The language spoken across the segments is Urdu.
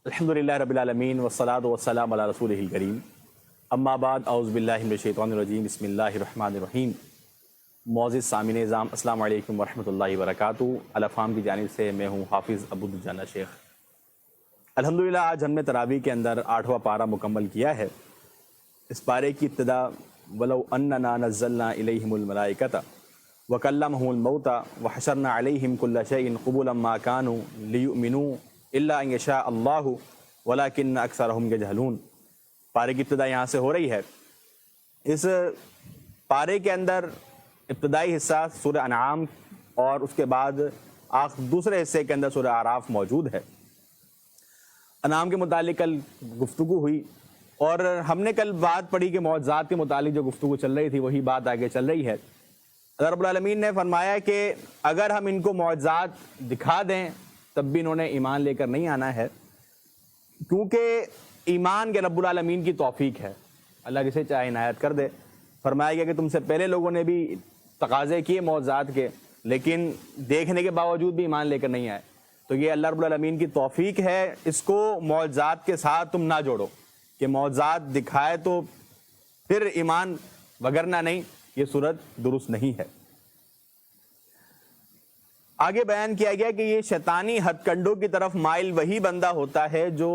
الحمدللہ رب العالمین والصلاۃ والسلام علی رسولہ الکریم اما بعد اعوذ باللہ من الشیطان الرجیم بسم اللہ الرحمن الرحیم۔ معزز سامعین نظام السلام علیکم ورحمۃ اللہ وبرکاتہ۔ الافام کی جانب سے میں ہوں حافظ عبدالجانہ شیخ۔ الحمدللہ آج ہم نے تراویح کے اندر 8واں پارہ مکمل کیا ہے۔ اس پارے کی ابتدا ولو اننا نزلنا الیہم الملائکۃ وکلمہم الموتى وحشرنا علیہم کل شیء قبلا ما كانوا لیؤمنوا الا ان یشاء اللہ ولکن اکثرہم یجہلون۔ پارے کی ابتدا یہاں سے ہو رہی ہے۔ اس پارے کے اندر ابتدائی حصہ سورہ انعام اور اس کے بعد دوسرے حصے کے اندر سورہ اعراف موجود ہے۔ انعام کے متعلق کل گفتگو ہوئی اور ہم نے کل بات پڑھی کہ معجزات کے متعلق جو گفتگو چل رہی تھی وہی بات آگے چل رہی ہے۔ اللہ رب العالمین نے فرمایا کہ اگر ہم ان کو معجزات دکھا دیں تب بھی انہوں نے ایمان لے کر نہیں آنا ہے، کیونکہ ایمان کے رب العالمین کی توفیق ہے، اللہ جسے چاہے عنایت کر دے۔ فرمایا گیا کہ تم سے پہلے لوگوں نے بھی تقاضے کیے معجزات کے، لیکن دیکھنے کے باوجود بھی ایمان لے کر نہیں آئے۔ تو یہ اللہ رب العالمین کی توفیق ہے، اس کو معجزات کے ساتھ تم نہ جوڑو کہ معجزات دکھائے تو پھر ایمان، وگرنہ نہیں، یہ صورت درست نہیں ہے۔ آگے بیان کیا گیا کہ یہ شیطانی ہتھ کنڈوں کی طرف مائل وہی بندہ ہوتا ہے جو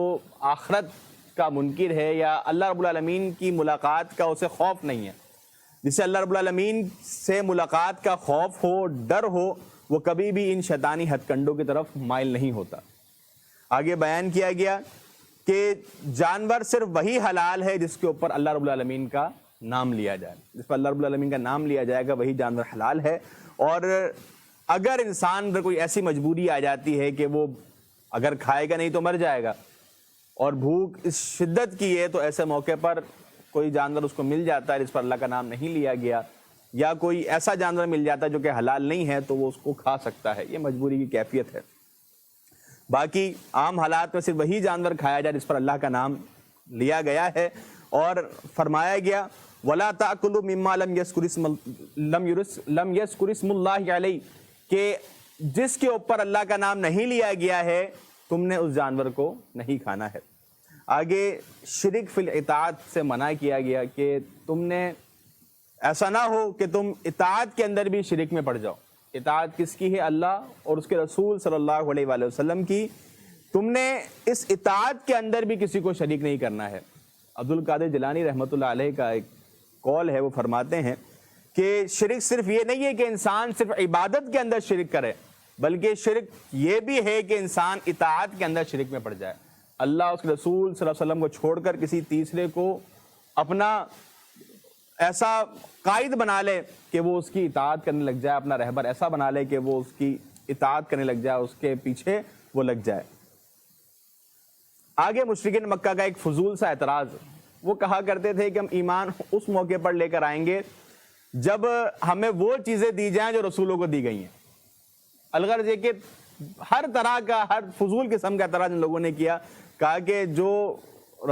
آخرت کا منکر ہے یا اللہ رب العالمین کی ملاقات کا اسے خوف نہیں ہے۔ جسے اللہ رب العالمین سے ملاقات کا خوف ہو، ڈر ہو، وہ کبھی بھی ان شیطانی ہتھ کنڈوں کی طرف مائل نہیں ہوتا۔ آگے بیان کیا گیا کہ جانور صرف وہی حلال ہے جس کے اوپر اللہ رب العالمین کا نام لیا جائے، جس پر اللہ رب العالمین کا نام لیا جائے گا وہی جانور حلال ہے۔ اور اگر انسان پر کوئی ایسی مجبوری آ جاتی ہے کہ وہ اگر کھائے گا نہیں تو مر جائے گا اور بھوک اس شدت کی ہے، تو ایسے موقع پر کوئی جانور اس کو مل جاتا ہے جس پر اللہ کا نام نہیں لیا گیا، یا کوئی ایسا جانور مل جاتا ہے جو کہ حلال نہیں ہے، تو وہ اس کو کھا سکتا ہے۔ یہ مجبوری کی کیفیت ہے۔ باقی عام حالات میں صرف وہی جانور کھایا جائے جس پر اللہ کا نام لیا گیا ہے۔ اور فرمایا گیا وَلَا تَأْكُلُوا مِمَّا لَمْ يَذْكُرِ اسْمُ اللَّهِ عَلَيْهِ، کہ جس کے اوپر اللہ کا نام نہیں لیا گیا ہے تم نے اس جانور کو نہیں کھانا ہے۔ آگے شرک فی الاطاعت سے منع کیا گیا کہ تم نے ایسا نہ ہو کہ تم اطاعت کے اندر بھی شرک میں پڑ جاؤ۔ اطاعت کس کی ہے؟ اللہ اور اس کے رسول صلی اللہ علیہ وآلہ وسلم کی۔ تم نے اس اطاعت کے اندر بھی کسی کو شریک نہیں کرنا ہے۔ عبدالقادر جیلانی رحمۃ اللہ علیہ کا ایک قول ہے، وہ فرماتے ہیں کہ شرک صرف یہ نہیں ہے کہ انسان صرف عبادت کے اندر شرک کرے، بلکہ شرک یہ بھی ہے کہ انسان اطاعت کے اندر شرک میں پڑ جائے، اللہ اس کے رسول صلی اللہ علیہ وسلم کو چھوڑ کر کسی تیسرے کو اپنا ایسا قائد بنا لے کہ وہ اس کی اطاعت کرنے لگ جائے، اپنا رہبر ایسا بنا لے کہ وہ اس کی اطاعت کرنے لگ جائے، اس کے پیچھے وہ لگ جائے۔ آگے مشرکین مکہ کا ایک فضول سا اعتراض، وہ کہا کرتے تھے کہ ہم ایمان اس موقع پر لے کر آئیں گے جب ہمیں وہ چیزیں دی جائیں جو رسولوں کو دی گئی ہیں۔ الغرض یہ کہ ہر طرح کا، ہر فضول قسم کا اعتراض ان لوگوں نے کیا، کہا کہ جو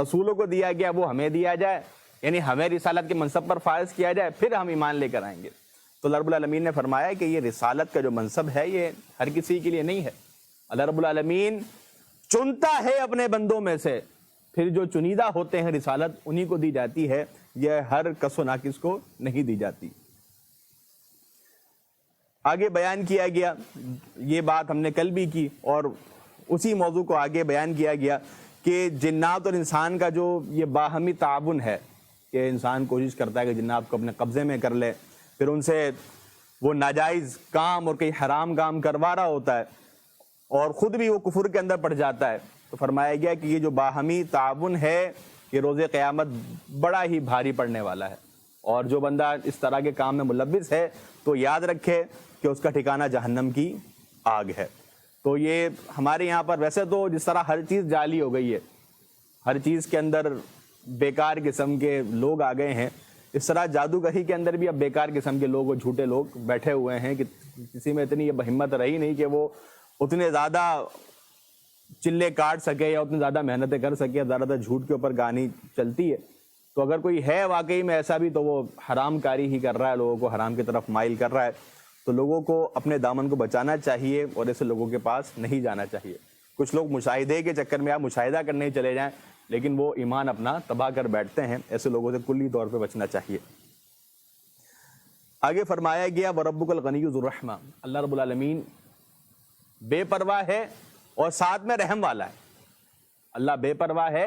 رسولوں کو دیا گیا وہ ہمیں دیا جائے، یعنی ہمیں رسالت کے منصب پر فائز کیا جائے، پھر ہم ایمان لے کر آئیں گے۔ تو اللہ رب العالمین نے فرمایا کہ یہ رسالت کا جو منصب ہے یہ ہر کسی کے لیے نہیں ہے۔ اللہ رب العالمین چنتا ہے اپنے بندوں میں سے، پھر جو چنیدہ ہوتے ہیں رسالت انہی کو دی جاتی ہے، یہ ہر کس و ناقص کو نہیں دی جاتی۔ آگے بیان کیا گیا، یہ بات ہم نے کل بھی کی اور اسی موضوع کو آگے بیان کیا گیا کہ جنات اور انسان کا جو یہ باہمی تعاون ہے کہ انسان کوشش کرتا ہے کہ جنات کو اپنے قبضے میں کر لے، پھر ان سے وہ ناجائز کام اور کئی حرام کام کروا رہا ہوتا ہے اور خود بھی وہ کفر کے اندر پڑ جاتا ہے۔ تو فرمایا گیا کہ یہ جو باہمی تعاون ہے یہ روز قیامت بڑا ہی بھاری پڑنے والا ہے، اور جو بندہ اس طرح کے کام میں ملوث ہے تو یاد رکھے کہ اس کا ٹھکانہ جہنم کی آگ ہے۔ تو یہ ہمارے یہاں پر ویسے تو جس طرح ہر چیز جعلی ہو گئی ہے، ہر چیز کے اندر بیکار قسم کے لوگ آ گئے ہیں، اس طرح جادوگری کے اندر بھی اب بیکار قسم کے لوگ اور جھوٹے لوگ بیٹھے ہوئے ہیں کہ کسی میں اتنی یہ ہمت رہی نہیں کہ وہ اتنے زیادہ چلے کاٹ سکے یا اتنی زیادہ محنتیں کر سکے، زیادہ تر جھوٹ کے اوپر گانی چلتی ہے۔ تو اگر کوئی ہے واقعی میں ایسا بھی تو وہ حرام کاری ہی کر رہا ہے، لوگوں کو حرام کی طرف مائل کر رہا ہے۔ تو لوگوں کو اپنے دامن کو بچانا چاہیے اور ایسے لوگوں کے پاس نہیں جانا چاہیے۔ کچھ لوگ مشاہدے کے چکر میں آپ مشاہدہ کرنے چلے جائیں لیکن وہ ایمان اپنا تباہ کر بیٹھتے ہیں، ایسے لوگوں سے کلی طور پہ بچنا چاہیے۔ آگے فرمایا گیا وَرَبُّكَ الْغَنِيُّ ذُو الرَّحْمَةِ، اللہ رب العالمین بے پرواہ ہے اور ساتھ میں رحم والا ہے۔ اللہ بے پرواہ ہے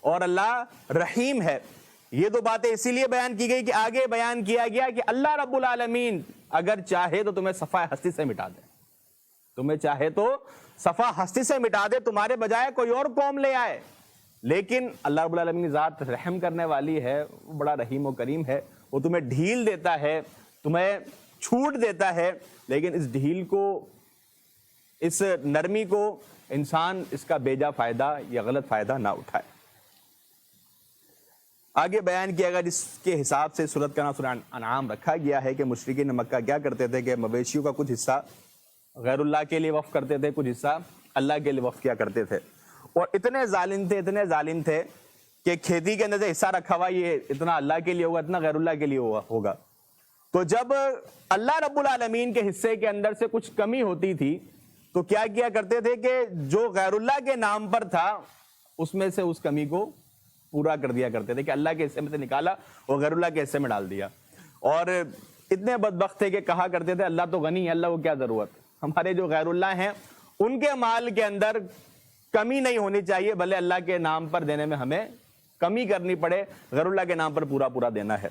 اور اللہ رحیم ہے۔ یہ دو باتیں اسی لیے بیان کی گئی کہ آگے بیان کیا گیا کہ اللہ رب العالمین اگر چاہے تو تمہیں صفحہ ہستی سے مٹا دے، تمہیں چاہے تو صفحہ ہستی سے مٹا دے، تمہارے بجائے کوئی اور قوم لے آئے، لیکن اللہ رب العالمین ذات رحم کرنے والی ہے، وہ بڑا رحیم و کریم ہے، وہ تمہیں ڈھیل دیتا ہے، تمہیں چھوٹ دیتا ہے، لیکن اس ڈھیل کو، اس نرمی کو انسان اس کا بیجا فائدہ یا غلط فائدہ نہ اٹھائے۔ آگے بیان کیا گیا جس کے حساب سے سورت کا نام سورہ انعام رکھا گیا ہے کہ مشرکین مکہ کیا کرتے تھے کہ مویشیوں کا کچھ حصہ غیر اللہ کے لیے وقف کرتے تھے، کچھ حصہ اللہ کے لیے وقف کیا کرتے تھے، اور اتنے ظالم تھے کہ کھیتی کے اندر سے حصہ رکھا ہوا یہ اتنا اللہ کے لیے ہوگا، اتنا غیر اللہ کے لیے ہوگا۔ تو جب اللہ رب العالمین کے حصے کے اندر سے کچھ کمی ہوتی تھی تو کیا کیا کرتے تھے کہ جو غیر اللہ کے نام پر تھا اس میں سے اس کمی کو پورا کر دیا کرتے تھے کہ اللہ کے حصے میں سے نکالا اور غیر اللہ کے حصے میں ڈال دیا، اور اتنے بدبخت تھے کہ کہا کرتے تھے اللہ تو غنی ہے، اللہ کو کیا ضرورت، ہمارے جو غیر اللہ ہیں ان کے مال کے اندر کمی نہیں ہونی چاہیے، بھلے اللہ کے نام پر دینے میں ہمیں کمی کرنی پڑے، غیر اللہ کے نام پر پورا دینا ہے۔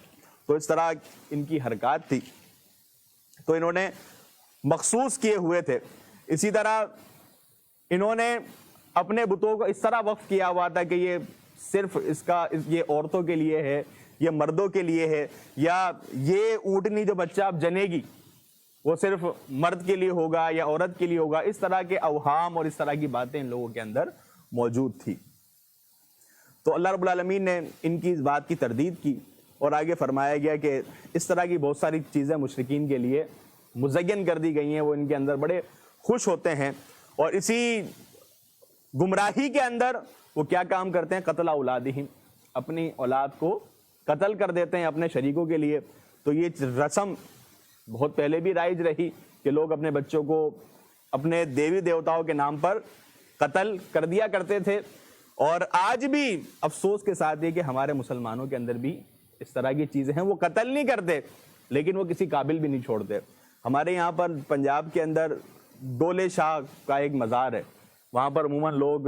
تو اس طرح ان کی حرکات تھی، تو انہوں نے مخصوص کیے ہوئے تھے۔ اسی طرح انہوں نے اپنے بتوں کو اس طرح وقف کیا ہوا تھا کہ یہ صرف یہ عورتوں کے لیے ہے، یہ مردوں کے لیے ہے، یا یہ اونٹنی جو بچہ اب جنے گی وہ صرف مرد کے لیے ہوگا یا عورت کے لیے ہوگا، اس طرح کے اوہام اور اس طرح کی باتیں ان لوگوں کے اندر موجود تھی۔ تو اللہ رب العالمین نے ان کی اس بات کی تردید کی اور آگے فرمایا گیا کہ اس طرح کی بہت ساری چیزیں مشرکین کے لیے مزین کر دی گئی ہیں، وہ ان کے اندر بڑے خوش ہوتے ہیں، اور اسی گمراہی کے اندر وہ کیا کام کرتے ہیں، قتل اولادہم، اپنی اولاد کو قتل کر دیتے ہیں اپنے شریکوں کے لیے۔ تو یہ رسم بہت پہلے بھی رائج رہی کہ لوگ اپنے بچوں کو اپنے دیوی دیوتاؤں کے نام پر قتل کر دیا کرتے تھے، اور آج بھی افسوس کے ساتھ یہ کہ ہمارے مسلمانوں کے اندر بھی اس طرح کی چیزیں ہیں، وہ قتل نہیں کرتے لیکن وہ کسی قابل بھی نہیں چھوڑتے۔ ہمارے یہاں پر پنجاب کے اندر ڈولے شاہ کا ایک مزار ہے، وہاں پر عموماً لوگ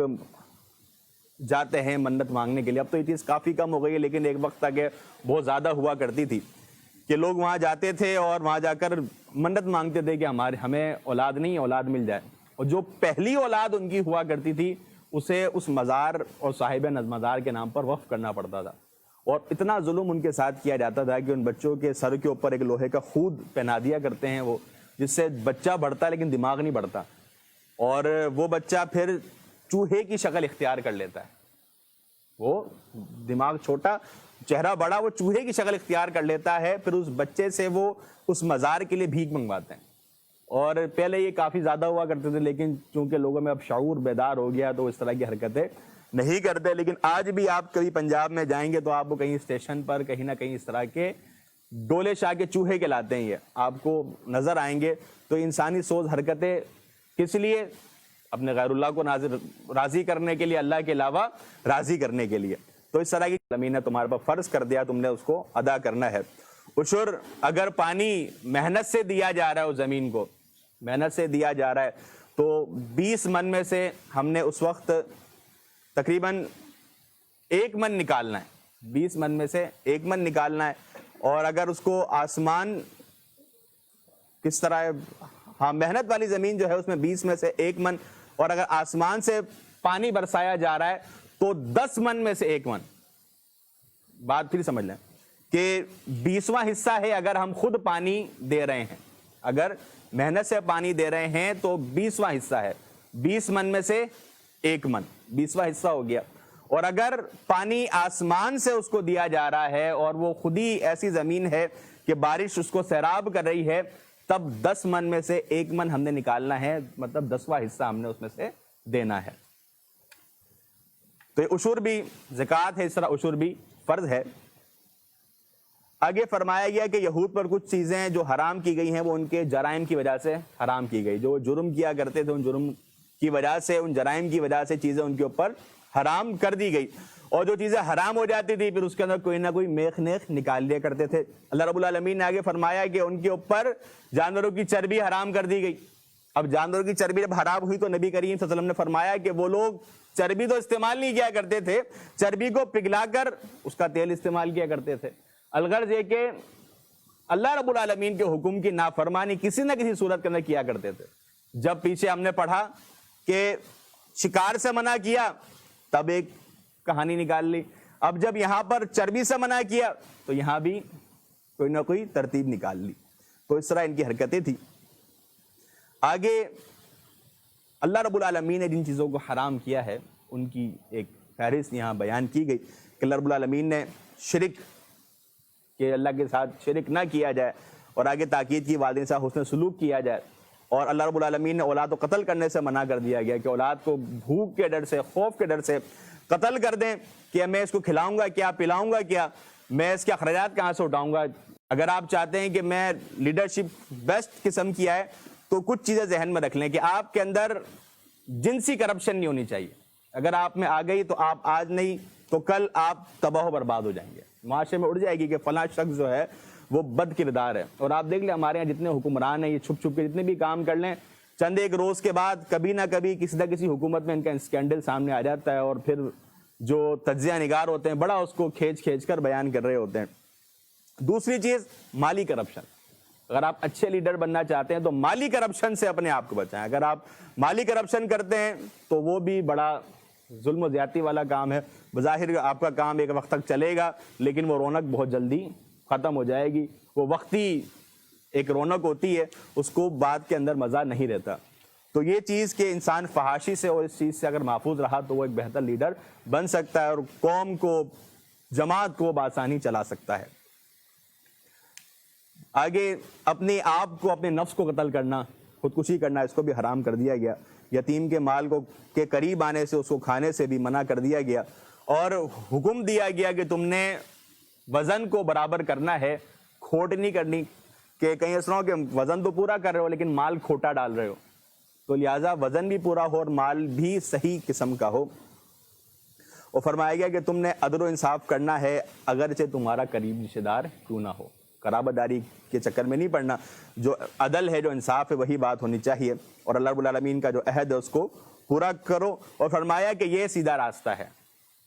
جاتے ہیں منت مانگنے کے لیے۔ اب تو یہ چیز کافی کم ہو گئی ہے، لیکن ایک وقت تک بہت زیادہ ہوا کرتی تھی کہ لوگ وہاں جاتے تھے اور وہاں جا کر منت مانگتے تھے کہ ہمیں اولاد نہیں، اولاد مل جائے، اور جو پہلی اولاد ان کی ہوا کرتی تھی اسے اس مزار اور صاحب مزار کے نام پر وقف کرنا پڑتا تھا، اور اتنا ظلم ان کے ساتھ کیا جاتا تھا کہ ان بچوں کے سر کے اوپر ایک لوہے کا خود پہنا دیا کرتے ہیں وہ، جس سے بچہ بڑھتا ہے لیکن دماغ نہیں بڑھتا، اور وہ بچہ پھر چوہے کی شکل اختیار کر لیتا ہے، وہ دماغ چھوٹا چہرہ بڑا، وہ چوہے کی شکل اختیار کر لیتا ہے، پھر اس بچے سے وہ اس مزار کے لیے بھیک منگواتے ہیں۔ اور پہلے یہ کافی زیادہ ہوا کرتے تھے، لیکن چونکہ لوگوں میں اب شعور بیدار ہو گیا تو اس طرح کی حرکتیں نہیں کرتے، لیکن آج بھی آپ کبھی پنجاب میں جائیں گے تو آپ کو کہیں اسٹیشن پر کہیں نہ کہیں اس طرح کے ڈولے شاہ کے چوہے کہلاتے ہیں یہ آپ کو نظر آئیں گے۔ تو انسانی سوز حرکتیں کس لیے؟ اپنے غیر اللہ کو راضی کرنے کے لیے، اللہ کے علاوہ راضی کرنے کے لیے۔ تو اس طرح کی زمین نے تمہارے پر فرض کر دیا، تم نے اس کو ادا کرنا ہے۔ عشر اگر پانی محنت سے دیا جا رہا ہے، اس زمین کو محنت سے دیا جا رہا ہے، تو 20 من میں سے ہم نے اس وقت تقریباً 1 من نکالنا ہے، 20 من میں سے 1 من نکالنا ہے، اور اگر اس کو آسمان کس طرح ہے، ہاں محنت والی زمین جو ہے اس میں 20 میں سے 1 من، اور اگر آسمان سے پانی برسایا جا رہا ہے تو 10 من میں سے 1 من۔ بات پھر سمجھ لیں کہ 20واں حصہ ہے اگر ہم خود پانی دے رہے ہیں، اگر محنت سے پانی دے رہے ہیں تو 20واں حصہ ہے، 20 من میں سے 1 من، 20واں حصہ ہو گیا۔ اور اگر پانی آسمان سے اس کو دیا جا رہا ہے اور وہ خود ہی ایسی زمین ہے کہ بارش اس کو سیراب کر رہی ہے، تب 10 من میں سے 1 من ہم نے نکالنا ہے، مطلب 10واں حصہ ہم نے اس میں سے دینا ہے۔ تو یہ عشر بھی زکوٰۃ ہے، اس طرح عشر بھی فرض ہے۔ آگے فرمایا گیا کہ یہود پر کچھ چیزیں جو حرام کی گئی ہیں وہ ان کے جرائم کی وجہ سے حرام کی گئی، جو جرم کیا کرتے تھے ان جرم کی وجہ سے، ان جرائم کی وجہ سے چیزیں ان کے اوپر حرام کر دی گئی، اور جو چیزیں حرام ہو جاتی تھی پھر اس کے اندر کوئی نہ کوئی میخ نیخ نکال لیا کرتے تھے۔ اللہ رب العالمین نے آگے فرمایا کہ ان کے اوپر جانوروں کی چربی حرام کر دی گئی۔ اب جانوروں کی چربی جب حرام ہوئی تو نبی کریم صلی اللہ علیہ وسلم نے فرمایا کہ وہ لوگ چربی تو استعمال نہیں کیا کرتے تھے، چربی کو پگھلا کر اس کا تیل استعمال کیا کرتے تھے۔ الغرض یہ کہ اللہ رب العالمین کے حکم کی نافرمانی کسی نہ کسی صورت کے اندر کیا کرتے تھے۔ جب پیچھے ہم نے پڑھا کہ شکار سے منع کیا تب ایک کہانی نکال لی، اب جب یہاں پر چربی سے منع کیا تو یہاں بھی کوئی نہ کوئی ترتیب نکال لی۔ تو اس طرح ان کی حرکتیں تھی۔ آگے اللہ رب العالمین نے جن چیزوں کو حرام کیا ہے ان کی ایک فہرست یہاں بیان کی گئی کہ اللہ رب العالمین نے شرک، کہ اللہ کے ساتھ شرک نہ کیا جائے، اور آگے تاکید کی والدین سے حسن سلوک کیا جائے، اور اللہ رب العالمین نے اولاد کو قتل کرنے سے منع کر دیا گیا کہ اولاد کو بھوک کے ڈر سے، خوف کے ڈر سے قتل کر دیں کہ میں اس کو کھلاؤں گا کیا، پلاؤں گا کیا، میں اس کے اخراجات کہاں سے اٹھاؤں گا۔ اگر آپ چاہتے ہیں کہ میں لیڈرشپ بیسٹ قسم کی ہے تو کچھ چیزیں ذہن میں رکھ لیں کہ آپ کے اندر جنسی کرپشن نہیں ہونی چاہیے۔ اگر آپ میں آ گئی تو آپ آج نہیں تو کل آپ تباہ و برباد ہو جائیں گے، معاشرے میں اڑ جائے گی کہ فلاں شخص جو ہے وہ بد کردار ہے۔ اور آپ دیکھ لیں ہمارے یہاں جتنے حکمران ہیں یہ چھپ چھپ کے جتنے بھی کام کر لیں، چند ایک روز کے بعد کبھی نہ کبھی کسی نہ کسی حکومت میں ان کا اسکینڈل سامنے آ جاتا ہے، اور پھر جو تجزیہ نگار ہوتے ہیں بڑا اس کو کھینچ کر بیان کر رہے ہوتے ہیں۔ دوسری چیز مالی کرپشن۔ اگر آپ اچھے لیڈر بننا چاہتے ہیں تو مالی کرپشن سے اپنے آپ کو بچائیں۔ اگر آپ مالی کرپشن کرتے ہیں تو وہ بھی بڑا ظلم و زیادتی والا کام ہے۔ بظاہر آپ کا کام ایک وقت تک چلے گا لیکن وہ رونق بہت جلدی ختم ہو جائے گی، وہ وقتی ایک رونق ہوتی ہے، اس کو بعد کے اندر مزہ نہیں رہتا۔ تو یہ چیز کہ انسان فحاشی سے اور اس چیز سے اگر محفوظ رہا تو وہ ایک بہتر لیڈر بن سکتا ہے اور قوم کو، جماعت کو بآسانی چلا سکتا ہے۔ آگے اپنے آپ کو، اپنے نفس کو قتل کرنا، خودکشی کرنا، اس کو بھی حرام کر دیا گیا۔ یتیم کے مال کو کے قریب آنے سے، اس کو کھانے سے بھی منع کر دیا گیا، اور حکم دیا گیا کہ تم نے وزن کو برابر کرنا ہے، کھوٹ نہیں کرنی، کہ کہیں اس طرح ہو کہ وزن تو پورا کر رہے ہو لیکن مال کھوٹا ڈال رہے ہو، تو لہٰذا وزن بھی پورا ہو اور مال بھی صحیح قسم کا ہو۔ اور فرمایا گیا کہ تم نے عدل و انصاف کرنا ہے اگرچہ تمہارا قریب رشتہ دار کیوں نہ ہو۔ قرابت داری کے چکر میں نہیں پڑنا، جو عدل ہے، جو انصاف ہے، وہی بات ہونی چاہیے، اور اللہ رب العالمین کا جو عہد ہے اس کو پورا کرو۔ اور فرمایا کہ یہ سیدھا راستہ ہے،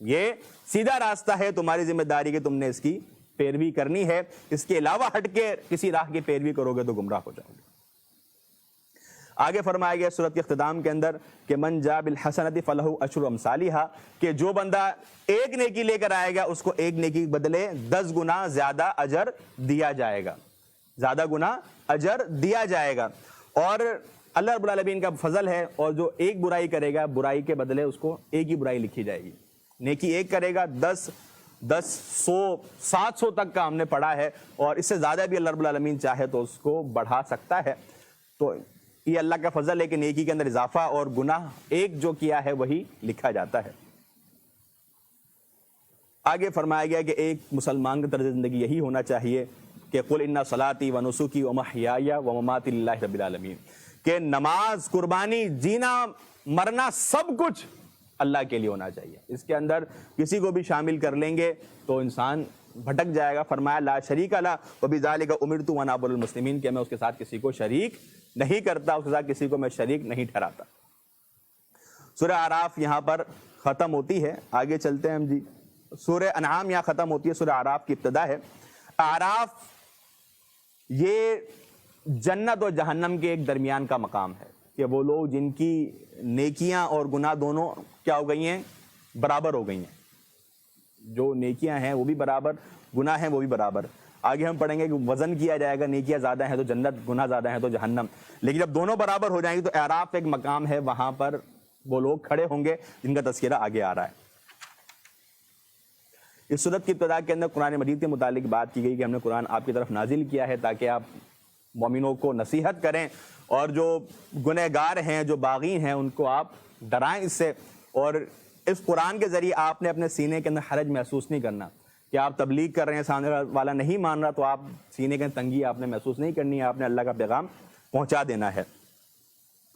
یہ سیدھا راستہ ہے، تمہاری ذمہ داری کہ تم نے اس کی پیروی کرنی ہے، اس کے علاوہ ہٹ کے کسی راہ کی پیروی کرو گے تو گمراہ ہو جاؤ گے۔ آگے فرمایا گیا سورت کے اختتام کے اندر کہ من جاء بالحسنۃ فلہ عشر امثالھا، کہ جو بندہ ایک نیکی لے کر آئے گا اس کو ایک نیکی کے بدلے 10 گنا زیادہ اجر دیا جائے گا، زیادہ گنا اجر دیا جائے گا۔ اور اللہ رب العالمین کا فضل ہے، اور جو ایک برائی کرے گا برائی کے بدلے اس کو ایک ہی برائی لکھی جائے گی۔ نیکی ایک کرے گا 10 100 700 تک کا ہم نے پڑھا ہے، اور اس سے زیادہ بھی اللہ رب العالمین چاہے تو اس کو بڑھا سکتا ہے۔ تو یہ اللہ کا فضل ہے کہ نیکی کے اندر اضافہ، اور گناہ ایک جو کیا ہے وہی لکھا جاتا ہے۔ آگے فرمایا گیا کہ ایک مسلمان کا طرز زندگی یہی ہونا چاہیے کہ قل ان صلاتی و نسکی و محیای و مماتی للہ رب العالمین، کہ نماز، قربانی، جینا، مرنا سب کچھ اللہ کے لیے ہونا چاہیے۔ اس کے اندر کسی کو بھی شامل کر لیں گے تو انسان بھٹک جائے گا۔ فرمایا لا شریک لہ وبذالک امرت وانا اول المسلمین، کہ میں اس کے ساتھ کسی کو شریک نہیں کرتا، اس کے ساتھ کسی کو میں شریک نہیں ٹھہراتا۔ سورہ اعراف یہاں پر ختم ہوتی ہے، آگے چلتے ہیں ہم جی۔ سورہ انعام یہاں ختم ہوتی ہے، سورہ اعراف کی ابتدا ہے۔ اعراف یہ جنت اور جہنم کے ایک درمیان کا مقام ہے، کہ وہ لوگ جن کی نیکیاں اور گناہ دونوں کیا ہو گئی ہیں، برابر ہو گئی ہیں۔ جو نیکیاں ہیں وہ بھی برابر، گناہ ہیں وہ بھی برابر۔ آگے ہم پڑھیں گے کہ وزن کیا جائے گا، نیکیاں زیادہ ہیں تو جنت، گناہ زیادہ ہیں تو جہنم، لیکن جب دونوں برابر ہو جائیں گے تو اعراف ایک مقام ہے، وہاں پر وہ لوگ کھڑے ہوں گے جن کا تذکرہ آگے آ رہا ہے۔ اس سورت کی ابتدا کے اندر قرآن مجید کے متعلق بات کی گئی کہ ہم نے قرآن آپ کی طرف نازل کیا ہے تاکہ آپ مومنوں کو نصیحت کریں، اور جو گنہگار ہیں، جو باغی ہیں، ان کو آپ ڈرائیں اس سے۔ اور اس قرآن کے ذریعے آپ نے اپنے سینے کے اندر حرج محسوس نہیں کرنا کہ آپ تبلیغ کر رہے ہیں، سامنے والا نہیں مان رہا تو آپ سینے کے تنگی آپ نے محسوس نہیں کرنی ہے، آپ نے اللہ کا پیغام پہنچا دینا ہے۔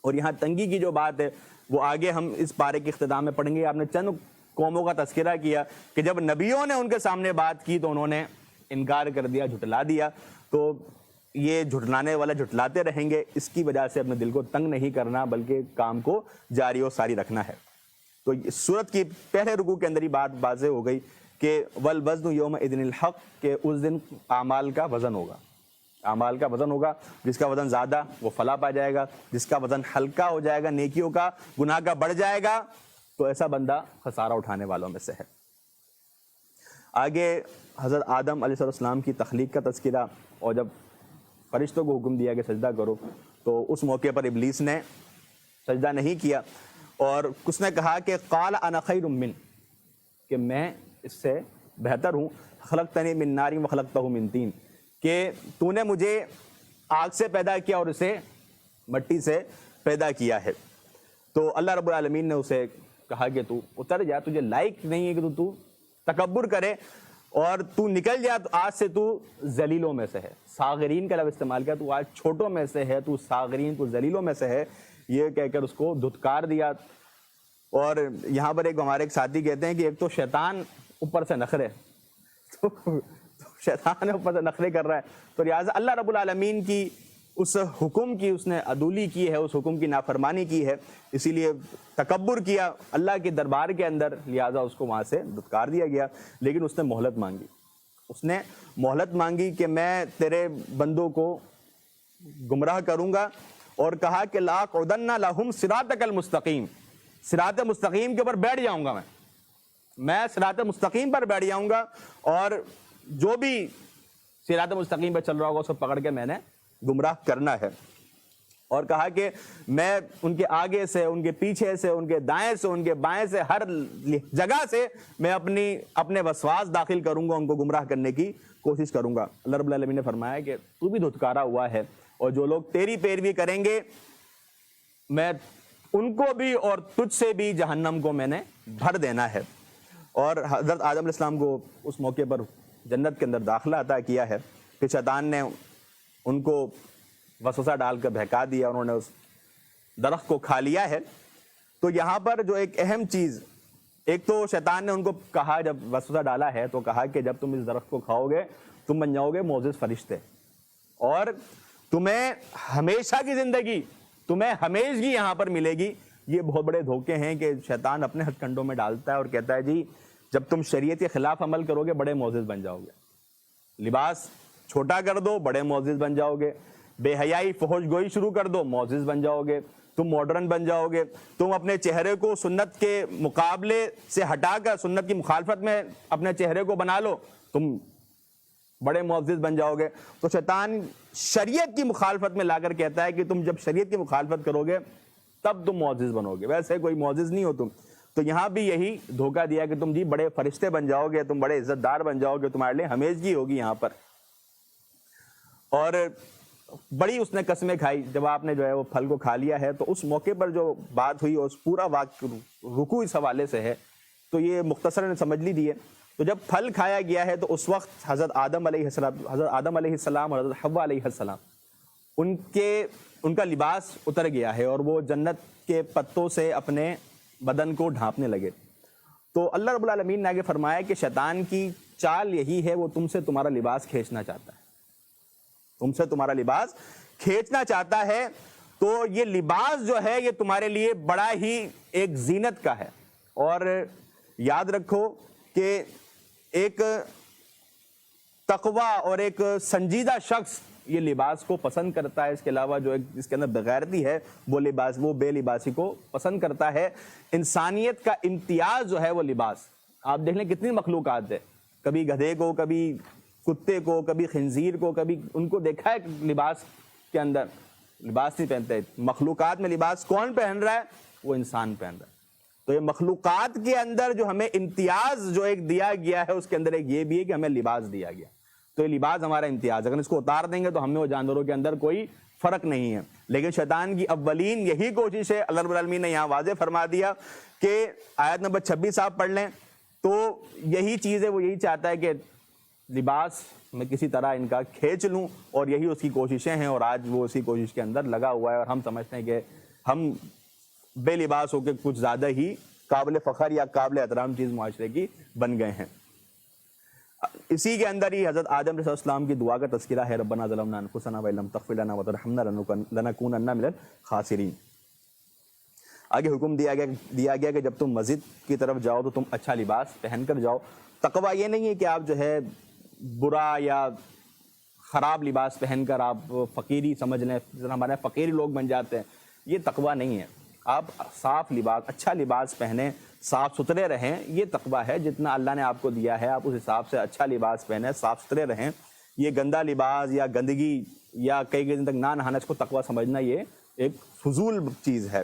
اور یہاں تنگی کی جو بات ہے وہ آگے ہم اس پارے کے اختتام میں پڑھیں گے۔ آپ نے چند قوموں کا تذکرہ کیا کہ جب نبیوں نے ان کے سامنے بات کی تو انہوں نے انکار کر دیا، جھٹلا دیا، تو یہ جھٹلانے والا جھٹلاتے رہیں گے، اس کی وجہ سے اپنے دل کو تنگ نہیں کرنا بلکہ کام کو جاری و ساری رکھنا ہے۔ تو سورت کی پہلے رکوع کے اندر ہی بات واضح ہو گئی کہ والوزن یومئذ الحق، کہ اس دن اعمال کا وزن ہوگا، اعمال کا وزن ہوگا، جس کا وزن زیادہ وہ فلاح پا جائے گا، جس کا وزن ہلکا ہو جائے گا، نیکیوں کا گناہ کا بڑھ جائے گا، تو ایسا بندہ خسارہ اٹھانے والوں میں سے ہے۔ آگے حضرت آدم علیہ السلام کی تخلیق کا تذکرہ، اور جب فرشتوں کو حکم دیا کہ سجدہ کرو تو اس موقع پر ابلیس نے سجدہ نہیں کیا، اور اس نے کہا کہ قال انا خیر من، کہ میں اس سے بہتر ہوں، خلقتنی من نار وخلقتہ من طین، کہ تو نے مجھے آگ سے پیدا کیا اور اسے مٹی سے پیدا کیا ہے۔ تو اللہ رب العالمین نے اسے کہا کہ تو اتر جا، تجھے لائق نہیں ہے کہ تو تکبر کرے، اور تو نکل جا، تو آج سے تو ذلیلوں میں سے ہے۔ صاغرین کا لفظ استعمال کیا، تو آج چھوٹوں میں سے ہے، تو صاغرین، تو ذلیلوں میں سے ہے، یہ کہہ کر اس کو دھتکار دیا۔ اور یہاں پر ہمارے ایک ساتھی کہتے ہیں کہ ایک تو شیطان اوپر سے نخرے، تو شیطان اوپر سے نخرے کر رہا ہے، تو لہٰذا اللہ رب العالمین کی اس حکم کی اس نے عدولی کی ہے، اس حکم کی نافرمانی کی ہے، اسی لیے تکبر کیا اللہ کے دربار کے اندر، لہٰذا اس کو وہاں سے دھتکار دیا گیا۔ لیکن اس نے مہلت مانگی، اس نے مہلت مانگی کہ میں تیرے بندوں کو گمراہ کروں گا، اور کہا کہ لاقعدن لہم صراطک المستقیم، صراط مستقیم کے اوپر بیٹھ جاؤں گا، میں صراط مستقیم پر بیٹھ جاؤں گا، اور جو بھی صراط مستقیم پہ چل رہا ہوگا اس کو پکڑ کے میں نے گمراہ کرنا ہے۔ اور کہا کہ میں ان کے آگے سے، ان کے پیچھے سے، ان کے دائیں سے، ان کے بائیں سے، ہر جگہ سے میں اپنے وسواس داخل کروں گا، ان کو گمراہ کرنے کی کوشش کروں گا۔ اللہ رب العالمین نے فرمایا کہ تو بھی دھتکارا ہوا ہے، اور جو لوگ تیری پیروی کریں گے میں ان کو بھی اور تجھ سے بھی جہنم کو میں نے بھر دینا ہے۔ اور حضرت آدم علیہ السلام کو اس موقع پر جنت کے اندر داخلہ عطا کیا ہے، کہ شیطان نے ان کو وسوسہ ڈال کر بہکا دیا، انہوں نے اس درخت کو کھا لیا ہے۔ تو یہاں پر جو ایک اہم چیز، ایک تو شیطان نے ان کو کہا، جب وسوسہ ڈالا ہے تو کہا کہ جب تم اس درخت کو کھاؤ گے تم بن جاؤ گے معزز فرشتے، اور تمہیں ہمیشہ کی زندگی، تمہیں ہمیشگی یہاں پر ملے گی۔ یہ بہت بڑے دھوکے ہیں کہ شیطان اپنے ہتھ کنڈوں میں ڈالتا ہے اور کہتا ہے جی جب تم شریعت کے خلاف عمل کرو گے بڑے معزز بن جاؤ گے، لباس چھوٹا کر دو بڑے معزز بن جاؤ گے، بے حیائی فحش گوئی شروع کر دو معزز بن جاؤ گے، تم ماڈرن بن جاؤ گے، تم اپنے چہرے کو سنت کے مقابلے سے ہٹا کر سنت کی مخالفت میں اپنے چہرے کو بنا لو، تم بڑے معزز بن جاؤ گے۔ تو شیطان شریعت کی مخالفت میں لا کر کہتا ہے کہ تم جب شریعت کی مخالفت کرو گے تب تم معزز بنو گے، ویسے کوئی معزز نہیں ہو تم۔ تو یہاں بھی یہی دھوکہ دیا کہ تم جی بڑے فرشتے بن جاؤ گے، تم بڑے عزت دار بن جاؤ گے، تمہارے لیے ہمیشگی ہوگی یہاں پر۔ اور بڑی اس نے قسمیں کھائی جب آپ نے جو ہے وہ پھل کو کھا لیا ہے۔ تو اس موقع پر جو بات ہوئی اور اس پورا رکوع اس حوالے سے ہے، تو یہ مختصراً سمجھ لیجیے۔ تو جب پھل کھایا گیا ہے تو اس وقت حضرت آدم علیہ السلام اور حضرت حوا علیہ السلام ان کا لباس اتر گیا ہے، اور وہ جنت کے پتوں سے اپنے بدن کو ڈھانپنے لگے۔ تو اللہ رب العالمین نے آگے فرمایا کہ شیطان کی چال یہی ہے، وہ تم سے تمہارا لباس کھینچنا چاہتا ہے، تم سے تمہارا لباس کھینچنا چاہتا ہے۔ تو یہ لباس جو ہے یہ تمہارے لیے بڑا ہی ایک زینت کا ہے، اور یاد رکھو کہ ایک تقوی اور ایک سنجیدہ شخص یہ لباس کو پسند کرتا ہے، اس کے علاوہ جو اس کے اندر بغیرتی ہے وہ بے لباسی کو پسند کرتا ہے۔ انسانیت کا امتیاز جو ہے وہ لباس، آپ دیکھ لیں کتنی مخلوقات ہے، کبھی گدھے کو، کبھی کتے کو، کبھی خنزیر کو، کبھی ان کو دیکھا ہے لباس کے اندر، لباس نہیں پہنتے۔ مخلوقات میں لباس کون پہن رہا ہے؟ وہ انسان پہن رہا ہے۔ تو یہ مخلوقات کے اندر جو ہمیں امتیاز جو ایک دیا گیا ہے، اس کے اندر ایک یہ بھی ہے کہ ہمیں لباس دیا گیا، تو یہ لباس ہمارا امتیاز، اگر اس کو اتار دیں گے تو ہم میں وہ جانوروں کے اندر کوئی فرق نہیں ہے۔ لیکن شیطان کی اولین یہی کوشش ہے، اللہ رب العالمین نے یہاں واضح فرما دیا کہ آیت نمبر 26 آپ پڑھ لیں تو یہی چیز ہے، وہ یہی چاہتا ہے کہ لباس میں کسی طرح ان کا کھینچ لوں، اور یہی اس کی کوششیں ہیں، اور آج وہ اسی کوشش کے اندر لگا ہوا ہے۔ اور ہم سمجھتے ہیں کہ ہم بے لباس ہو کے کچھ زیادہ ہی قابل فخر یا قابل احترام چیز معاشرے کی بن گئے ہیں۔ اسی کے اندر ہی حضرت آدم علیہ السلام کی دعا کا تذکرہ ہے، ربنا ظلمنا انفسنا وان لم تغفر لنا وترحمنا لنکونن من الخاسرین۔ آگے حکم دیا گیا کہ جب تم مسجد کی طرف جاؤ تو تم اچھا لباس پہن کر جاؤ۔ تقویٰ یہ نہیں ہے کہ آپ جو ہے برا یا خراب لباس پہن کر آپ فقیری سمجھ لیں، ہمارے فقیری لوگ بن جاتے ہیں، یہ تقویٰ نہیں ہے۔ آپ صاف لباس، اچھا لباس پہنیں، صاف ستھرے رہیں، یہ تقویٰ ہے۔ جتنا اللہ نے آپ کو دیا ہے آپ اس حساب سے اچھا لباس پہنیں، صاف ستھرے رہیں۔ یہ گندا لباس یا گندگی یا کئی دن تک نہ نہانا، اس کو تقویٰ سمجھنا یہ ایک فضول چیز ہے۔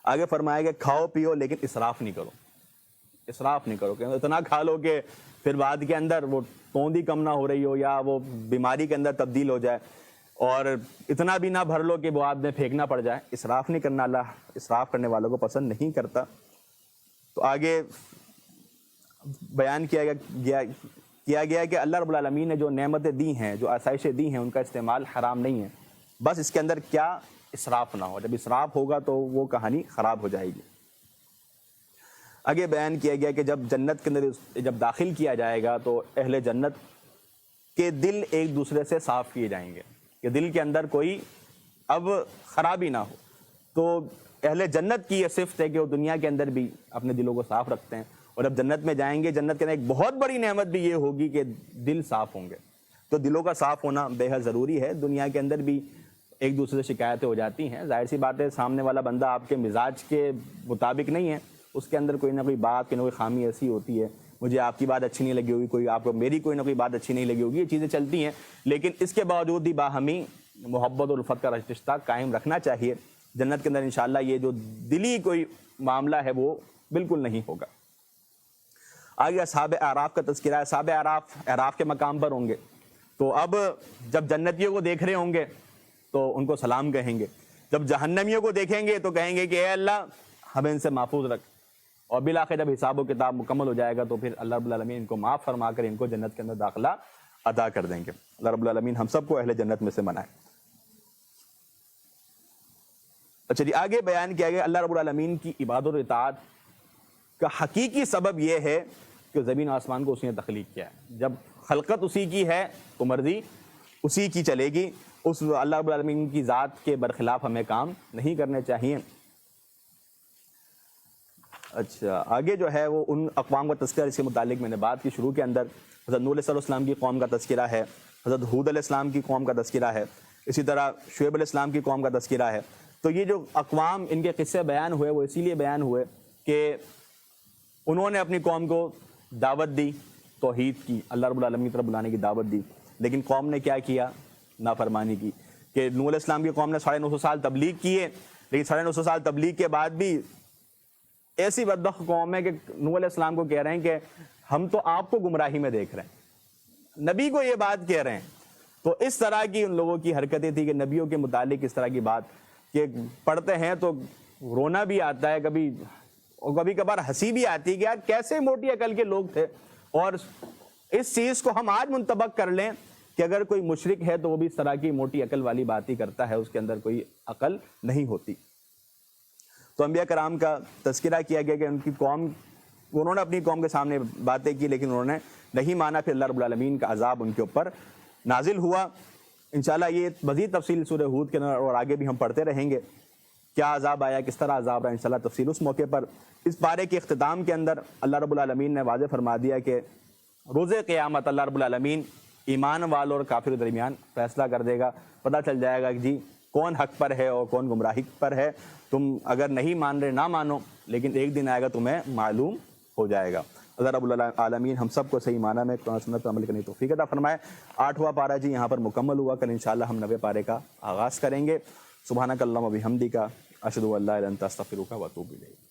آگے فرمایا کہ کھاؤ پیو لیکن اسراف نہیں کرو، اسراف نہیں کرو کہ اتنا کھا لو کہ پھر بعد کے اندر وہ توندی کم نہ ہو رہی ہو یا وہ بیماری کے اندر تبدیل ہو جائے، اور اتنا بھی نہ بھر لو کہ وہ آپ میں پھینکنا پڑ جائے۔ اسراف نہیں کرنا، اللہ اسراف کرنے والوں کو پسند نہیں کرتا۔ تو آگے بیان کیا گیا کہ اللہ رب العالمین نے جو نعمتیں دی ہیں، جو آسائشیں دی ہیں، ان کا استعمال حرام نہیں ہے، بس اس کے اندر کیا اسراف نہ ہو۔ جب اسراف ہوگا تو وہ کہانی خراب ہو جائے گی۔ آگے بیان کیا گیا کہ جب جنت کے اندر جب داخل کیا جائے گا تو اہل جنت کے دل ایک دوسرے سے صاف کیے جائیں گے، کہ دل کے اندر کوئی اب خرابی نہ ہو۔ تو اہل جنت کی یہ صفت ہے کہ وہ دنیا کے اندر بھی اپنے دلوں کو صاف رکھتے ہیں، اور اب جنت میں جائیں گے، جنت کے اندر ایک بہت بڑی نعمت بھی یہ ہوگی کہ دل صاف ہوں گے۔ تو دلوں کا صاف ہونا بے حد ضروری ہے۔ دنیا کے اندر بھی ایک دوسرے سے شکایتیں ہو جاتی ہیں، ظاہر سی بات ہے، سامنے والا بندہ آپ کے مزاج کے مطابق نہیں ہے، اس کے اندر کوئی نہ کوئی بات، کوئی نہ کوئی خامی ایسی ہوتی ہے، مجھے آپ کی بات اچھی نہیں لگی ہوگی، کوئی آپ کو میری کوئی نہ کوئی بات اچھی نہیں لگی ہوگی، یہ چیزیں چلتی ہیں، لیکن اس کے باوجود بھی باہمی محبت اور الفت کا رشتہ قائم رکھنا چاہیے۔ جنت کے اندر انشاءاللہ یہ جو دلی کوئی معاملہ ہے وہ بالکل نہیں ہوگا۔ آگے اصحاب اعراف کا تذکرہ ہے۔ اصحاب اعراف کے مقام پر ہوں گے، تو اب جب جنتیوں کو دیکھ رہے ہوں گے تو ان کو سلام کہیں گے، جب جہنمیوں کو دیکھیں گے تو کہیں گے کہ اے اللہ ہمیں ان سے محفوظ رکھ، اور بالآخر جب حساب و کتاب مکمل ہو جائے گا تو پھر اللہ رب العالمین ان کو معاف فرما کر ان کو جنت کے اندر داخلہ عطا کر دیں گے۔ اللہ رب العالمین ہم سب کو اہل جنت میں سے بنائے۔ اچھا جی، آگے بیان کیا گیا اللہ رب العالمین کی عبادت و اطاعت کا حقیقی سبب یہ ہے کہ زمین و آسمان کو اسی نے تخلیق کیا ہے۔ جب خلقت اسی کی ہے تو مرضی اسی کی چلے گی، اس اللہ رب العالمین کی ذات کے برخلاف ہمیں کام نہیں کرنے چاہیے۔ اچھا، آگے جو ہے وہ ان اقوام کا تذکرہ، اس کے متعلق میں نے بات کی شروع کے اندر، حضرت نوح علیہ السلام کی قوم کا تذکرہ ہے، حضرت ہود علیہ السلام کی قوم کا تذکرہ ہے، اسی طرح شعیب علیہ السلام کی قوم کا تذکرہ ہے۔ تو یہ جو اقوام، ان کے قصے بیان ہوئے وہ اسی لیے بیان ہوئے کہ انہوں نے اپنی قوم کو دعوت دی، توحید کی، اللہ رب العالمین کی طرف بلانے کی دعوت دی، لیکن قوم نے کیا کیا؟ نافرمانی کی۔ کہ نوح علیہ السلام کی قوم نے 950 سال تبلیغ کیے، لیکن 950 سال تبلیغ کے بعد بھی ایسی بدبخت قوم ہے کہ نوح علیہ السلام کو کہہ رہے ہیں کہ ہم تو آپ کو گمراہی میں دیکھ رہے ہیں، نبی کو یہ بات کہہ رہے ہیں۔ تو اس طرح کی ان لوگوں کی حرکتیں تھی کہ نبیوں کے متعلق اس طرح کی بات کہ پڑھتے ہیں تو رونا بھی آتا ہے، کبھی کبھار ہنسی بھی آتی ہے کہ یار کیسے موٹی عقل کے لوگ تھے۔ اور اس چیز کو ہم آج منطبق کر لیں کہ اگر کوئی مشرک ہے تو وہ بھی اس طرح کی موٹی عقل والی بات ہی کرتا ہے، اس کے اندر کوئی عقل نہیں ہوتی۔ تو انبیاء کرام کا تذکرہ کیا گیا کہ ان کی قوم، انہوں نے اپنی قوم کے سامنے باتیں کی لیکن انہوں نے نہیں مانا، پھر اللہ رب العالمین کا عذاب ان کے اوپر نازل ہوا۔ انشاءاللہ یہ مزید تفصیل سورہ ہود کے اندر اور آگے بھی ہم پڑھتے رہیں گے، کیا عذاب آیا، کس طرح عذاب رہا، انشاءاللہ تفصیل اس موقع پر۔ اس پارے کے اختتام کے اندر اللہ رب العالمین نے واضح فرما دیا کہ روز قیامت اللہ رب العالمین ایمان والوں اور کافر کے درمیان فیصلہ کر دے گا، پتہ چل جائے گا کہ جی کون حق پر ہے اور کون گمراہی پر ہے۔ تم اگر نہیں مان رہے نہ مانو، لیکن ایک دن آئے گا تمہیں معلوم ہو جائے گا۔ اللہ رب العالمین ہم سب کو صحیح معنی میں قرآن سنت پر عمل کرنے کی توفیق عطا فرمائے۔ 8واں پارہ جی یہاں پر مکمل ہوا، کل انشاءاللہ ہم 9ویں پارے کا آغاز کریں گے۔ سبحانک اللہم و بحمدک، اشہد ان لا الہ الا انت، استغفرک و اتوب الیک۔